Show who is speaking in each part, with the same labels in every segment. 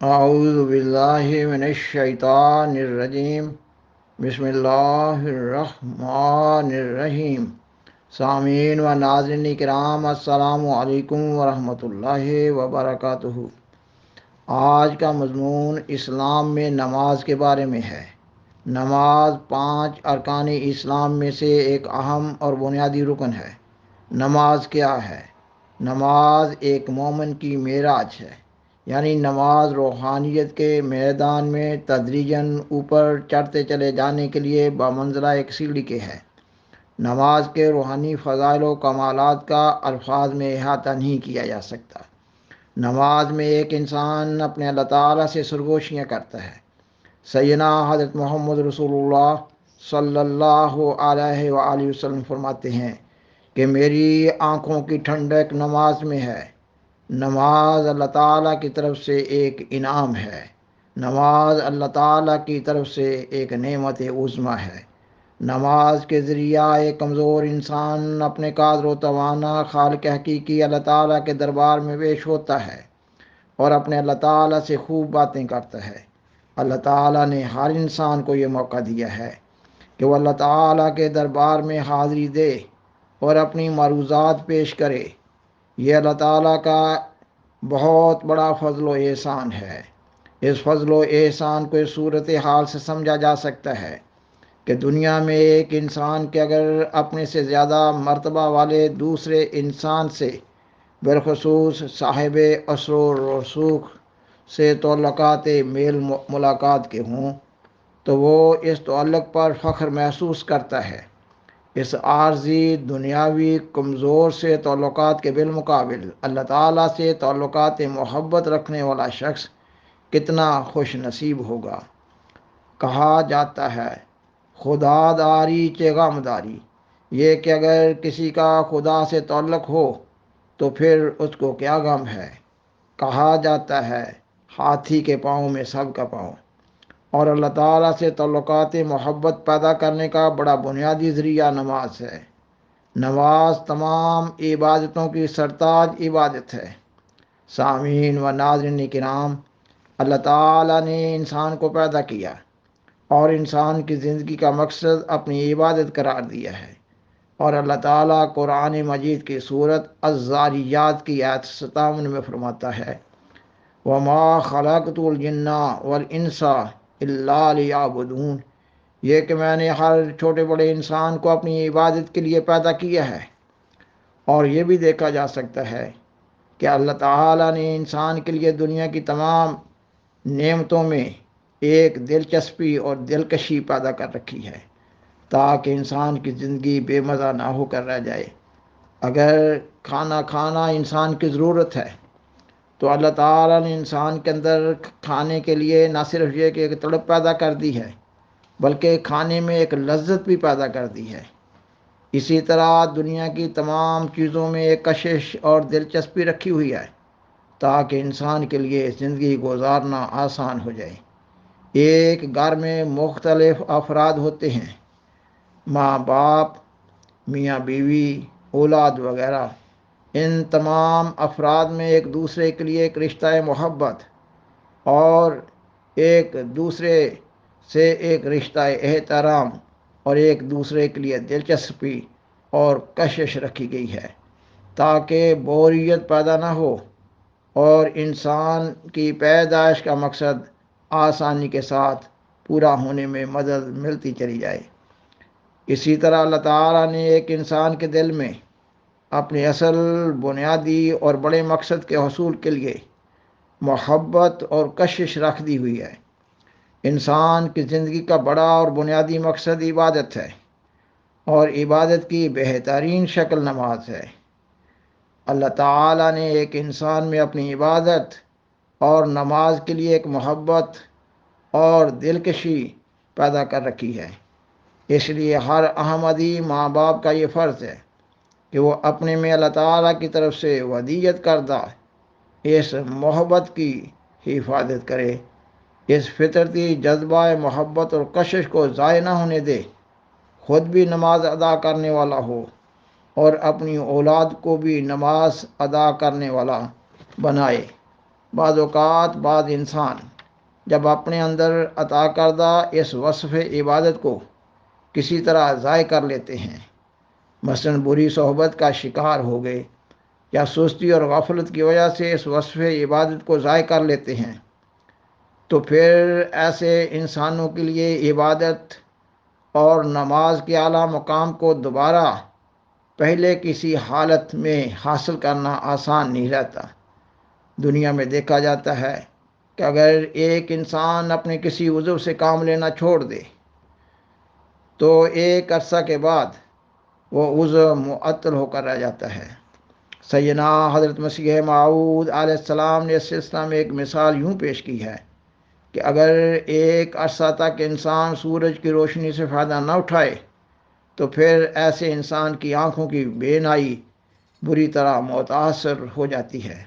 Speaker 1: اعوذ باللہ من الشیطان الرجیم بسم اللہ الرحمن الرحیم۔ سامعین و ناظرین کرام، السلام علیکم ورحمۃ اللہ وبرکاتہ۔ آج کا مضمون اسلام میں نماز کے بارے میں ہے۔ نماز 5 ارکان اسلام میں سے ایک اہم اور بنیادی رکن ہے۔ نماز کیا ہے؟ نماز ایک مومن کی معراج ہے، یعنی نماز روحانیت کے میدان میں تدریجاً اوپر چڑھتے چلے جانے کے لیے بمنزلہ ایک سیڑھی کے ہے۔ نماز کے روحانی فضائل و کمالات کا الفاظ میں احاطہ نہیں کیا جا سکتا۔ نماز میں ایک انسان اپنے اللہ تعالیٰ سے سرگوشیاں کرتا ہے۔ سیدنا حضرت محمد رسول اللہ صلی اللہ علیہ وآلہ وسلم فرماتے ہیں کہ میری آنکھوں کی ٹھنڈک نماز میں ہے۔ نماز اللہ تعالیٰ کی طرف سے ایک انعام ہے۔ نماز اللہ تعالیٰ کی طرف سے ایک نعمت عظمیٰ ہے۔ نماز کے ذریعہ ایک کمزور انسان اپنے قادر و توانا خالق حقیقی اللہ تعالیٰ کے دربار میں پیش ہوتا ہے اور اپنے اللہ تعالیٰ سے خوب باتیں کرتا ہے۔ اللہ تعالیٰ نے ہر انسان کو یہ موقع دیا ہے کہ وہ اللہ تعالیٰ کے دربار میں حاضری دے اور اپنی معروضات پیش کرے۔ یہ اللہ تعالیٰ کا بہت بڑا فضل و احسان ہے۔ اس فضل و احسان کو اس صورت حال سے سمجھا جا سکتا ہے کہ دنیا میں ایک انسان کے اگر اپنے سے زیادہ مرتبہ والے دوسرے انسان سے، بالخصوص صاحب اثر و رسوخ سے تعلقات میل ملاقات کے ہوں تو وہ اس تعلق پر فخر محسوس کرتا ہے۔ اس عارضی دنیاوی کمزور سے تعلقات کے بالمقابل اللہ تعالیٰ سے تعلقات محبت رکھنے والا شخص کتنا خوش نصیب ہوگا۔ کہا جاتا ہے خدا داری چے غم داری، یہ کہ اگر کسی کا خدا سے تعلق ہو تو پھر اس کو کیا غم ہے۔ کہا جاتا ہے ہاتھی کے پاؤں میں سب کا پاؤں۔ اور اللہ تعالیٰ سے تعلقات محبت پیدا کرنے کا بڑا بنیادی ذریعہ نماز ہے۔ نماز تمام عبادتوں کی سرتاج عبادت ہے۔ سامعین و ناظرین کرام، اللہ تعالیٰ نے انسان کو پیدا کیا اور انسان کی زندگی کا مقصد اپنی عبادت قرار دیا ہے۔ اور اللہ تعالیٰ قرآن مجید کی سورت الذاریات کی آیت 57 میں فرماتا ہے وَمَا خَلَقْتُ الْجِنَّ وَالْإِنسَ إِلَّا لِيَعْبُدُونِ، یہ کہ میں نے ہر چھوٹے بڑے انسان کو اپنی عبادت کے لیے پیدا کیا ہے۔ اور یہ بھی دیکھا جا سکتا ہے کہ اللہ تعالیٰ نے انسان کے لیے دنیا کی تمام نعمتوں میں ایک دلچسپی اور دلکشی پیدا کر رکھی ہے تاکہ انسان کی زندگی بے مزہ نہ ہو کر رہ جائے۔ اگر کھانا کھانا انسان کی ضرورت ہے تو اللہ تعالیٰ نے انسان کے اندر کھانے کے لیے نہ صرف یہ کہ ایک تڑپ پیدا کر دی ہے بلکہ کھانے میں ایک لذت بھی پیدا کر دی ہے۔ اسی طرح دنیا کی تمام چیزوں میں ایک کشش اور دلچسپی رکھی ہوئی ہے تاکہ انسان کے لیے زندگی گزارنا آسان ہو جائے۔ ایک گھر میں مختلف افراد ہوتے ہیں، ماں باپ، میاں بیوی، اولاد وغیرہ۔ ان تمام افراد میں ایک دوسرے کے لیے ایک رشتہ محبت اور ایک دوسرے سے ایک رشتہ احترام اور ایک دوسرے کے لیے دلچسپی اور کشش رکھی گئی ہے تاکہ بوریت پیدا نہ ہو اور انسان کی پیدائش کا مقصد آسانی کے ساتھ پورا ہونے میں مدد ملتی چلی جائے۔ اسی طرح اللہ تعالیٰ نے ایک انسان کے دل میں اپنی اصل بنیادی اور بڑے مقصد کے حصول کے لیے محبت اور کشش رکھ دی ہوئی ہے۔ انسان کی زندگی کا بڑا اور بنیادی مقصد عبادت ہے اور عبادت کی بہترین شکل نماز ہے۔ اللہ تعالیٰ نے ایک انسان میں اپنی عبادت اور نماز کے لیے ایک محبت اور دلکشی پیدا کر رکھی ہے۔ اس لیے ہر احمدی ماں باپ کا یہ فرض ہے کہ وہ اپنے میں اللہ تعالیٰ کی طرف سے ودیعت کردہ اس محبت کی حفاظت کرے، اس فطرتی جذبہ محبت اور کشش کو ضائع نہ ہونے دے، خود بھی نماز ادا کرنے والا ہو اور اپنی اولاد کو بھی نماز ادا کرنے والا بنائے۔ بعض اوقات بعض انسان جب اپنے اندر عطا کردہ اس وصف عبادت کو کسی طرح ضائع کر لیتے ہیں، مثلاً بری صحبت کا شکار ہو گئے یا سستی اور غفلت کی وجہ سے اس وصف عبادت کو ضائع کر لیتے ہیں، تو پھر ایسے انسانوں کے لیے عبادت اور نماز کے اعلیٰ مقام کو دوبارہ پہلے کسی حالت میں حاصل کرنا آسان نہیں رہتا۔ دنیا میں دیکھا جاتا ہے کہ اگر ایک انسان اپنے کسی عضو سے کام لینا چھوڑ دے تو ایک عرصہ کے بعد وہ عضو معطل ہو کر رہ جاتا ہے۔ سیدنا حضرت مسیح موعود علیہ السلام نے اس سلسلہ میں ایک مثال یوں پیش کی ہے کہ اگر ایک عرصہ تک انسان سورج کی روشنی سے فائدہ نہ اٹھائے تو پھر ایسے انسان کی آنکھوں کی بینائی بری طرح متاثر ہو جاتی ہے۔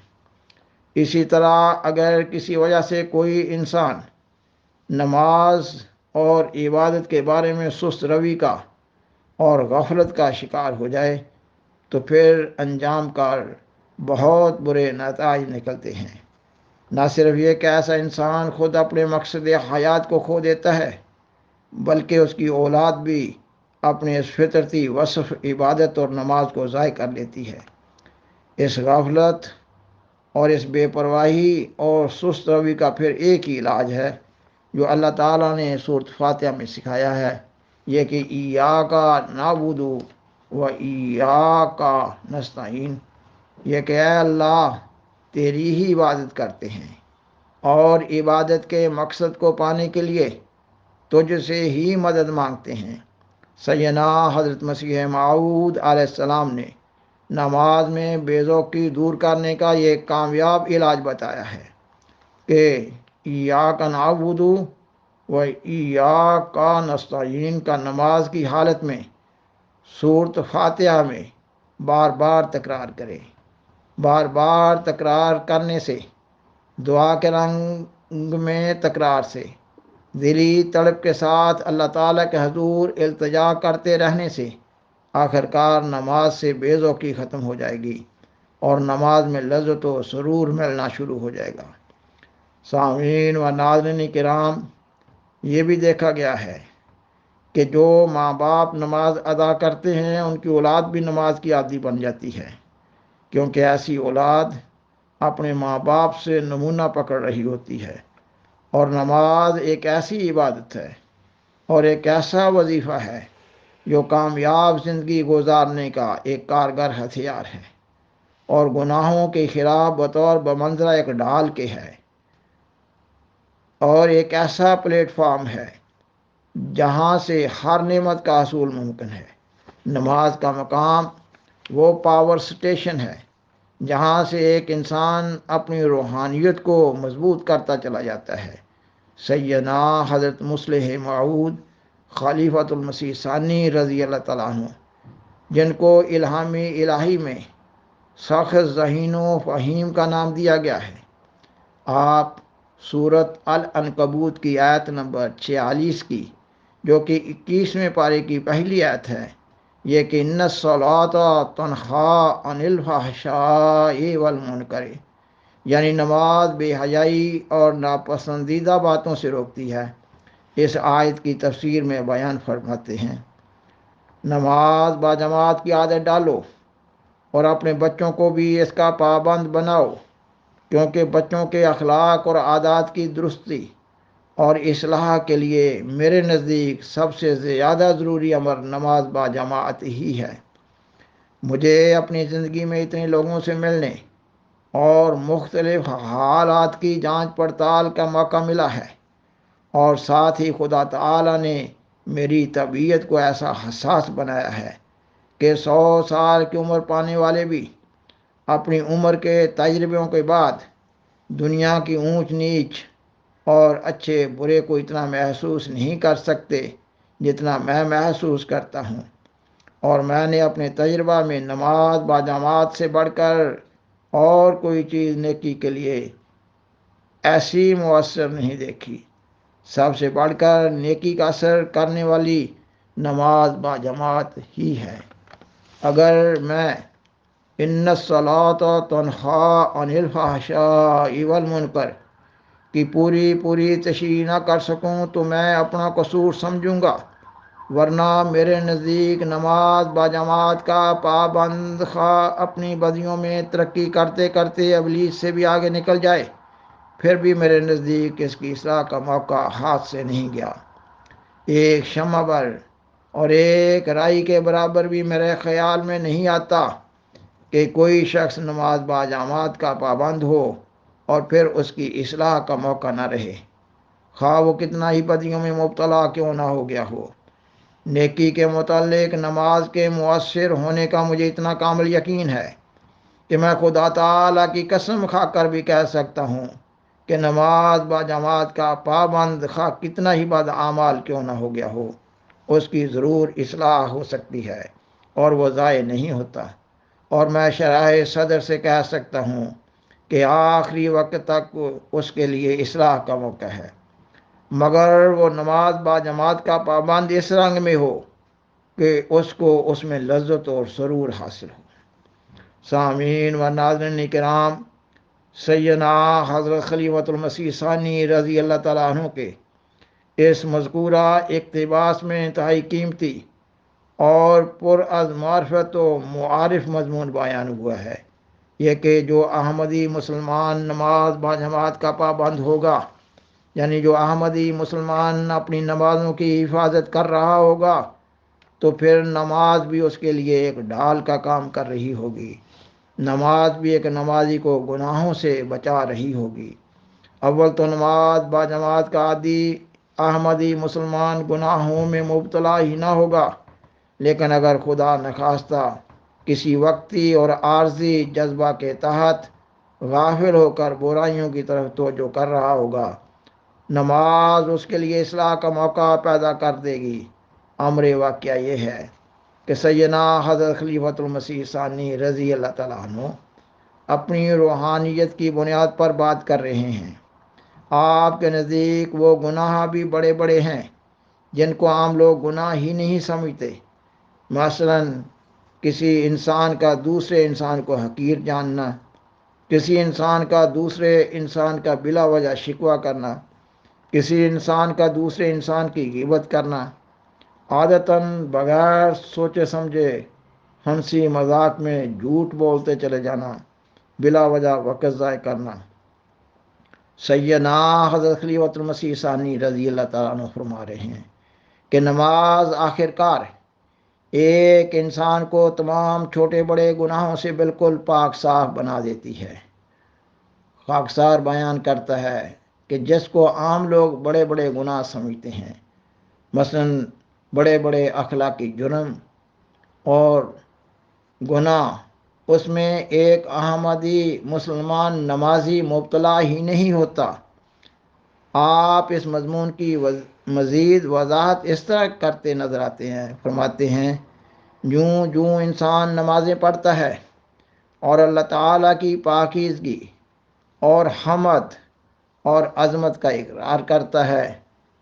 Speaker 1: اسی طرح اگر کسی وجہ سے کوئی انسان نماز اور عبادت کے بارے میں سست روی کا اور غفلت کا شکار ہو جائے تو پھر انجام کار بہت برے نتائج نکلتے ہیں۔ نہ صرف یہ کہ ایسا انسان خود اپنے مقصد حیات کو کھو دیتا ہے، بلکہ اس کی اولاد بھی اپنے اس فطرتی وصف عبادت اور نماز کو ضائع کر لیتی ہے۔ اس غفلت اور اس بے پرواہی اور سست روی کا پھر ایک ہی علاج ہے جو اللہ تعالیٰ نے سورۃ فاتحہ میں سکھایا ہے، یہ کہ ایاک نعبد و ایاک نستعین، یہ کہ اے اللہ تیری ہی عبادت کرتے ہیں اور عبادت کے مقصد کو پانے کے لیے تجھ سے ہی مدد مانگتے ہیں۔ سیدنا حضرت مسیح موعود علیہ السلام نے نماز میں بے ذوقی دور کرنے کا یہ کامیاب علاج بتایا ہے کہ ایاک نعبد و ایاک نستعین کا نماز کی حالت میں سورۃ فاتحہ میں بار بار تکرار کرے۔ بار بار تکرار کرنے سے، دعا کے رنگ میں تکرار سے، دلی تڑپ کے ساتھ اللہ تعالیٰ کے حضور التجا کرتے رہنے سے آخر کار نماز سے بے ذوقی ختم ہو جائے گی اور نماز میں لذت و سرور ملنا شروع ہو جائے گا۔ سامعین و ناظرین کرام، یہ بھی دیکھا گیا ہے کہ جو ماں باپ نماز ادا کرتے ہیں ان کی اولاد بھی نماز کی عادی بن جاتی ہے، کیونکہ ایسی اولاد اپنے ماں باپ سے نمونہ پکڑ رہی ہوتی ہے، اور نماز ایک ایسی عبادت ہے اور ایک ایسا وظیفہ ہے جو کامیاب زندگی گزارنے کا ایک کارگر ہتھیار ہے اور گناہوں کے خلاف بطور بمنزلہ ایک ڈھال کے ہے، اور ایک ایسا پلیٹ فارم ہے جہاں سے ہر نعمت کا حصول ممکن ہے۔ نماز کا مقام وہ پاور سٹیشن ہے جہاں سے ایک انسان اپنی روحانیت کو مضبوط کرتا چلا جاتا ہے۔ سیدنا حضرت مصلح موعود خلیفۃ المسیح ثانی رضی اللہ تعالیٰ عنہ، جن کو الہامی الہی میں سخت ذہین و فہیم کا نام دیا گیا ہے، آپ سورۃ العنکبوت کی آیت نمبر 46 کی، جو کہ 21ویں پارے کی پہلی آیت ہے، یہ کہ ان الصلاۃ تنہی عن الفحشاء والمنکر، یعنی نماز بے حیائی اور ناپسندیدہ باتوں سے روکتی ہے، اس آیت کی تفسیر میں بیان فرماتے ہیں، نماز باجماعت کی عادت ڈالو اور اپنے بچوں کو بھی اس کا پابند بناؤ، کیونکہ بچوں کے اخلاق اور عادات کی درستی اور اصلاح کے لیے میرے نزدیک سب سے زیادہ ضروری امر نماز باجماعت ہی ہے۔ مجھے اپنی زندگی میں اتنے لوگوں سے ملنے اور مختلف حالات کی جانچ پڑتال کا موقع ملا ہے، اور ساتھ ہی خدا تعالیٰ نے میری طبیعت کو ایسا حساس بنایا ہے کہ 100 سال کی عمر پانے والے بھی اپنی عمر کے تجربوں کے بعد دنیا کی اونچ نیچ اور اچھے برے کو اتنا محسوس نہیں کر سکتے جتنا میں محسوس کرتا ہوں، اور میں نے اپنے تجربہ میں نماز باجماعت سے بڑھ کر اور کوئی چیز نیکی کے لیے ایسی مؤثر نہیں دیکھی۔ سب سے بڑھ کر نیکی کا اثر کرنے والی نماز باجماعت ہی ہے۔ اگر میں ان الصلاۃ تنہی عن الفحشاء والمنکر کی پوری تشریح نہ کر سکوں تو میں اپنا قصور سمجھوں گا، ورنہ میرے نزدیک نماز باجماعت کا پابند خواہ اپنی بدیوں میں ترقی کرتے کرتے ابلیس سے بھی آگے نکل جائے، پھر بھی میرے نزدیک اس کی اصلاح کا موقع ہاتھ سے نہیں گیا۔ ایک شمع بر اور ایک رائی کے برابر بھی میرے خیال میں نہیں آتا کہ کوئی شخص نماز باجماعت کا پابند ہو اور پھر اس کی اصلاح کا موقع نہ رہے، خواہ وہ کتنا ہی بدیوں میں مبتلا کیوں نہ ہو گیا ہو۔ نیکی کے متعلق نماز کے مؤثر ہونے کا مجھے اتنا کامل یقین ہے کہ میں خدا تعالیٰ کی قسم کھا کر بھی کہہ سکتا ہوں کہ نماز باجماعت کا پابند خواہ کتنا ہی بد اعمال کیوں نہ ہو گیا ہو، اس کی ضرور اصلاح ہو سکتی ہے اور وہ ضائع نہیں ہوتا، اور میں شرح صدر سے کہہ سکتا ہوں کہ آخری وقت تک اس کے لیے اصلاح کا موقع ہے، مگر وہ نماز باجماعت کا پابند اس رنگ میں ہو کہ اس کو اس میں لذت اور سرور حاصل ہو۔ سامعین و ناظرین کرام، سیدنا حضرت خلیفۃ المسیح ثانی رضی اللہ تعالیٰ عنہ کے اس مذکورہ اقتباس میں انتہائی قیمتی اور پر از معرفت و معارف مضمون بیان ہوا ہے، یہ کہ جو احمدی مسلمان نماز باجماعت کا پابند ہوگا، یعنی جو احمدی مسلمان اپنی نمازوں کی حفاظت کر رہا ہوگا، تو پھر نماز بھی اس کے لیے ایک ڈھال کا کام کر رہی ہوگی، نماز بھی ایک نمازی کو گناہوں سے بچا رہی ہوگی۔ اول تو نماز باجماعت کا عادی احمدی مسلمان گناہوں میں مبتلا ہی نہ ہوگا، لیکن اگر خدا نخواستہ کسی وقتی اور عارضی جذبہ کے تحت غافل ہو کر برائیوں کی طرف توجہ کر رہا ہوگا، نماز اس کے لیے اصلاح کا موقع پیدا کر دے گی۔ امر واقعہ یہ ہے کہ سیدنا حضرت خلیفۃ المسیح ثانی رضی اللہ تعالیٰ عنہ اپنی روحانیت کی بنیاد پر بات کر رہے ہیں۔ آپ کے نزدیک وہ گناہ بھی بڑے بڑے ہیں جن کو عام لوگ گناہ ہی نہیں سمجھتے، مثلا کسی انسان کا دوسرے انسان کو حقیر جاننا، کسی انسان کا دوسرے انسان کا بلا وجہ شکوہ کرنا، کسی انسان کا دوسرے انسان کی غیبت کرنا، عادتاً بغیر سوچے سمجھے ہنسی مذاق میں جھوٹ بولتے چلے جانا، بلا وجہ وقت ضائع کرنا۔ سیدنا حضرت خلیفۃ المسیح ثانی رضی اللہ تعالیٰ عنہ فرما رہے ہیں کہ نماز آخر کار ایک انسان کو تمام چھوٹے بڑے گناہوں سے بالکل پاک صاف بنا دیتی ہے۔ خاکسار بیان کرتا ہے کہ جس کو عام لوگ بڑے بڑے گناہ سمجھتے ہیں، مثلا بڑے بڑے اخلاقی جرم اور گناہ، اس میں ایک احمدی مسلمان نمازی مبتلا ہی نہیں ہوتا۔ آپ اس مضمون کی مزید وضاحت اس طرح کرتے نظر آتے ہیں، فرماتے ہیں جوں جوں انسان نمازیں پڑھتا ہے اور اللہ تعالیٰ کی پاکیزگی اور حمد اور عظمت کا اقرار کرتا ہے،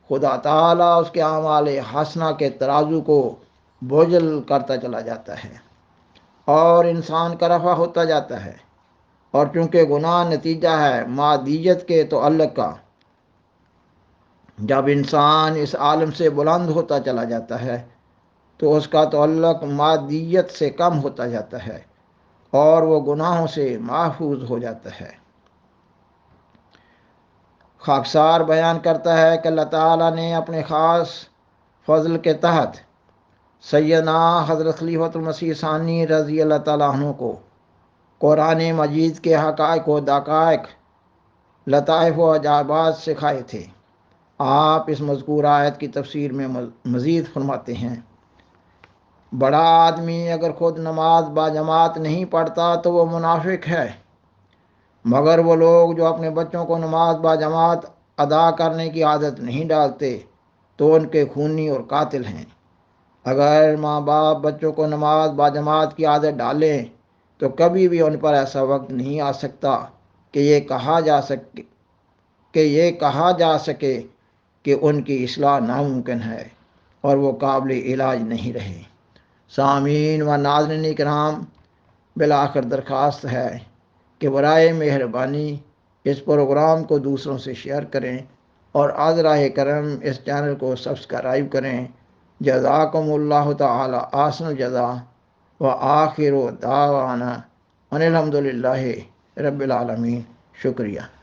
Speaker 1: خدا تعالیٰ اس کے اعمال حسنہ کے ترازو کو بوجھل کرتا چلا جاتا ہے اور انسان کا رفع ہوتا جاتا ہے، اور چونکہ گناہ نتیجہ ہے مادیت کے تعلق کا، جب انسان اس عالم سے بلند ہوتا چلا جاتا ہے تو اس کا تعلق مادیت سے کم ہوتا جاتا ہے اور وہ گناہوں سے محفوظ ہو جاتا ہے۔ خاکسار بیان کرتا ہے کہ اللہ تعالیٰ نے اپنے خاص فضل کے تحت سیدنا حضرت خلیفۃ المسیح ثانی رضی اللہ تعالیٰ عنہ کو قرآن مجید کے حقائق و دقائق، لطائف و عجائبات سکھائے تھے۔ آپ اس مذکورہ آیت کی تفسیر میں مزید فرماتے ہیں، بڑا آدمی اگر خود نماز باجماعت نہیں پڑھتا تو وہ منافق ہے، مگر وہ لوگ جو اپنے بچوں کو نماز باجماعت ادا کرنے کی عادت نہیں ڈالتے تو ان کے خونی اور قاتل ہیں۔ اگر ماں باپ بچوں کو نماز باجماعت کی عادت ڈالیں تو کبھی بھی ان پر ایسا وقت نہیں آ سکتا کہ یہ کہا جا سکے کہ ان کی اصلاح ناممکن ہے اور وہ قابل علاج نہیں رہے۔ سامعین و ناظرین کرام، بالآخر درخواست ہے کہ برائے مہربانی اس پروگرام کو دوسروں سے شیئر کریں اور آذرائے کرم اس چینل کو سبسکرائب کریں۔ جزاکم اللہ تعالی احسن الجزا و آخر دعوانا ان الحمد للہ رب العالمین۔ شکریہ۔